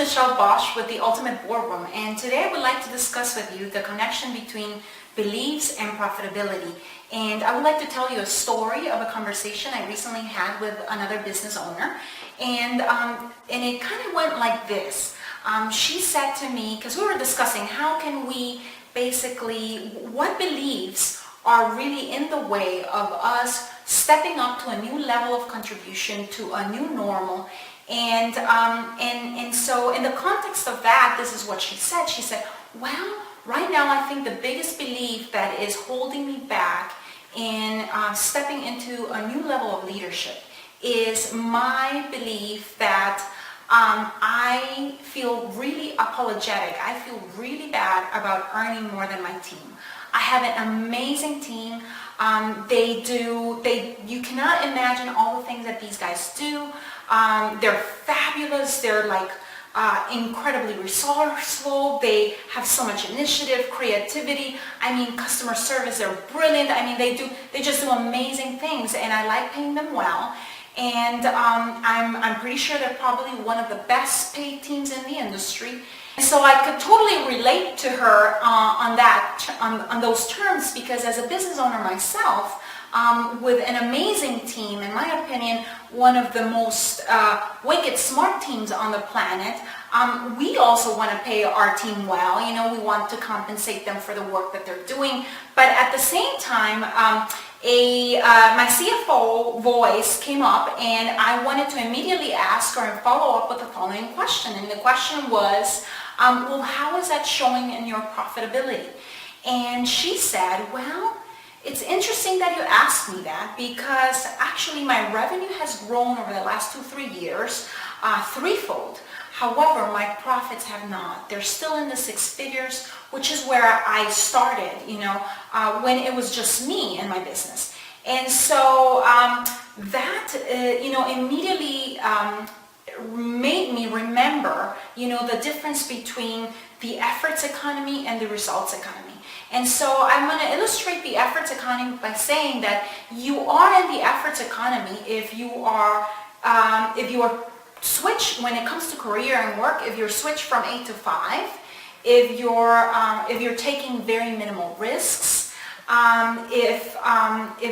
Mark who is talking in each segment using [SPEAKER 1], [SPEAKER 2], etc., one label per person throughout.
[SPEAKER 1] Michelle Bosch with the Ultimate Boardroom, and today I would like to discuss with you the connection between beliefs and profitability. And I would like to tell you a story of a conversation I recently had with another business owner, and it kind of went like this. She said to me, because we were discussing how can we basically, what beliefs are really in the way of us stepping up to a new level of contribution, to a new normal. And so in the context of that, this is what she said. She said, well, right now I think the biggest belief that is holding me back in stepping into a new level of leadership is my belief that I feel really apologetic. I feel really bad about earning more than my team. I have an amazing team. You cannot imagine all the things that these guys do. They're fabulous. They're like incredibly resourceful. They have so much initiative, creativity. I mean, customer service, they're brilliant. I mean, they just do amazing things, and I like paying them well. And I'm pretty sure they're probably one of the best paid teams in the industry. And so I could totally relate to her on those terms, because as a business owner myself, with an amazing team, in my opinion, one of the most wicked smart teams on the planet, we also want to pay our team well. You know, we want to compensate them for the work that they're doing. But at the same time, my CFO voice came up, and I wanted to immediately ask her and follow up with the following question. And the question was, well, how is that showing in your profitability? And she said, well, it's interesting that you asked me that, because actually my revenue has grown over the last 2-3 years, threefold. However, my profits have not. They're still in the 6 figures, which is where I started, when it was just me and my business. And so immediately made me remember, the difference between the efforts economy and the results economy. And so I'm going to illustrate the efforts economy by saying that you are in the efforts economy if you are switch when it comes to career and work, if you're switched from 8 to 5, if you're taking very minimal risks, if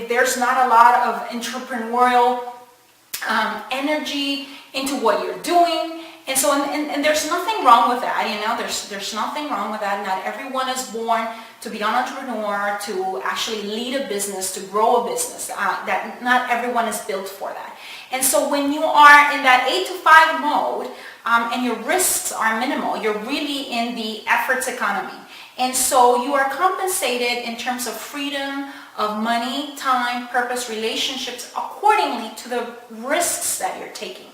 [SPEAKER 1] there's not a lot of entrepreneurial energy into what you're doing. And so, and there's nothing wrong with that, there's nothing wrong with that. Not everyone is born to be an entrepreneur, to actually lead a business, to grow a business. That not everyone is built for that. And so when you are in that 8 to 5 mode, and your risks are minimal, you're really in the efforts economy. And so you are compensated in terms of freedom, of money, time, purpose, relationships, accordingly to the risks that you're taking.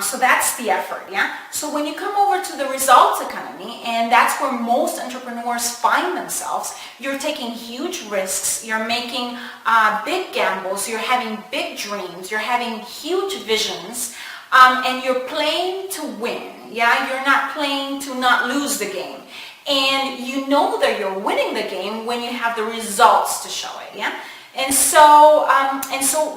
[SPEAKER 1] So that's the effort, yeah? So when you come over to the results economy, and that's where most entrepreneurs find themselves, you're taking huge risks, you're making big gambles, you're having big dreams, you're having huge visions, and you're playing to win, yeah? You're not playing to not lose the game. And you know that you're winning the game when you have the results to show it, yeah? And so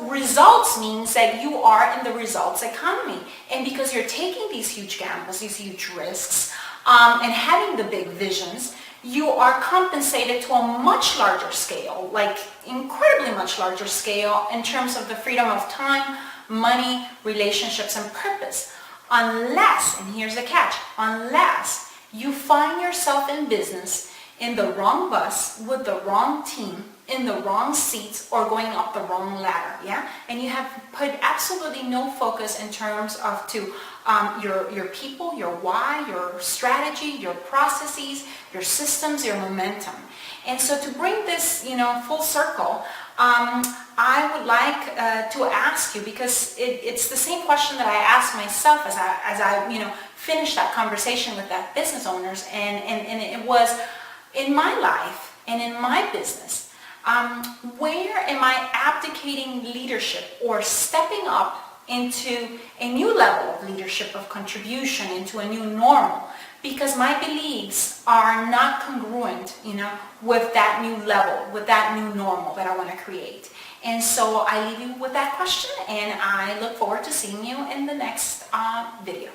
[SPEAKER 1] results means that you are in the results economy. And because you're taking these huge gambles, these huge risks, and having the big visions, you are compensated to a much larger scale, like incredibly much larger scale in terms of the freedom of time, money, relationships, and purpose. Unless, and here's the catch, unless you find yourself in business in the wrong bus, with the wrong team, in the wrong seats, or going up the wrong ladder, yeah? And you have put absolutely no focus in terms of your people, your why, your strategy, your processes, your systems, your momentum. And so to bring this, full circle, I would like to ask you, because it's the same question that I asked myself as I finished that conversation with that business owners, and it was, in my life and in my business, where am I abdicating leadership or stepping up into a new level of leadership, of contribution, into a new normal, because my beliefs are not congruent, with that new level, with that new normal that I want to create. And so I leave you with that question, and I look forward to seeing you in the next video.